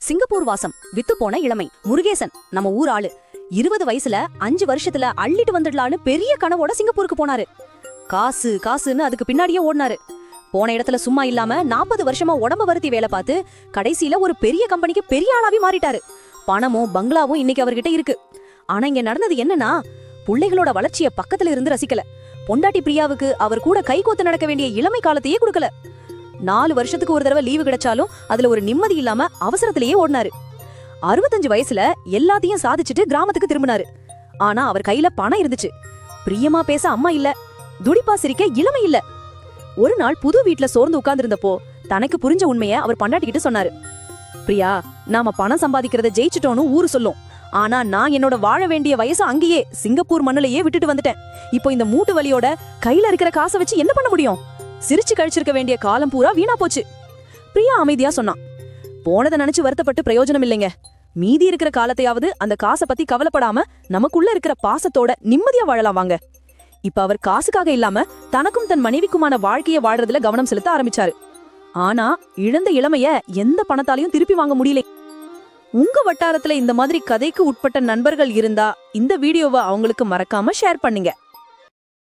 Singapore வாசம் with போன இளமை. முருகேசன் நம்ம ஊர் ஆளு. 20 வயசுல 5 வருஷத்துல அள்ளிட்டு வந்துடலான்னு பெரிய கனவோட சிங்கப்பூருக்கு போனாரு. காசு காசுன்னு அதுக்கு பின்னாடியே ஓடினாரு. போன இடத்துல சும்மா இல்லாம 40 வருஷமா உடம்ப வருத்தி வேலை பார்த்து கடைசியில ஒரு பெரிய கம்பெனிக்கு பெரிய ஆளாவி மாறிட்டாரு. பணமும் பங்களாவும் இன்னைக்கு அவர்கிட்ட இருக்கு. ஆனா இங்க நடந்தது என்னன்னா, புள்ளைகளோட வளர்ச்சிய பக்கத்துல இருந்து ரசிக்கல. பொண்டாட்டி பிரியாவுக்கு அவர் கூட கைகோத்து நடக்க வேண்டிய இளமை காலத்தையே கொடுக்கல. 4 வருஷத்துக்கு ஒரு தடவை லீவு கிடைச்சாலும் அதுல ஒரு நிம்மதி இல்லாம அவசரத்திலேயே ஓடினாரு. 65 வயசுல எல்லாத்தையும் சாதிச்சுட்டு கிராமத்துக்கு திரும்பினாரு. ஆனா அவர் கையில பணம் இருந்துச்சு. பிரியமா பேச அம்மா இல்ல, துடிப்பா சிரிக்க இளமை இல்ல. ஒரு நாள் புது வீட்டுல சோர்ந்து உட்கார்ந்து இருந்தப்போ தனக்கு புரிஞ்ச உண்மைய அவர் பொண்டாட்டிக்கிட்டு சொன்னாரு. பிரியா, நாம பணம் சம்பாதிக்கிறத ஜெயிச்சுட்டோன்னு ஊரு சொல்லும். ஆனா நான் என்னோட வாழ வேண்டிய வயசு அங்கேயே சிங்கப்பூர் மண்ணுலயே விட்டுட்டு வந்துட்டேன். இப்போ இந்த மூட்டு வலியோட கையில இருக்கிற காசை வச்சு என்ன பண்ண முடியும்? சிரிச்சு கழிச்சிருக்க வேண்டிய காலம் பூரா வீணா போச்சு. பிரியா அமைதியா சொன்னான், போனதை நினைச்சு வருத்தப்பட்டு பிரயோஜனம் இல்லைங்க. மீதி இருக்கிற காலத்தையாவது அந்த காசை பத்தி கவலைப்படாம நமக்குள்ள இருக்கிற பாசத்தோட நிம்மதியா வாழலாம் வாங்க. இப்ப அவர் காசுக்காக இல்லாம தனக்கும் தன் மனைவிக்குமான வாழ்க்கைய வாழ்றதுல கவனம் செலுத்த ஆரம்பிச்சாரு. ஆனா இழந்த இளமைய எந்த பணத்தாலையும் திருப்பி வாங்க முடியல. உங்க வட்டாரத்துல இந்த மாதிரி கதைக்கு உட்பட்ட நண்பர்கள் இருந்தா இந்த வீடியோவை அவங்களுக்கு மறக்காம ஷேர் பண்ணுங்க.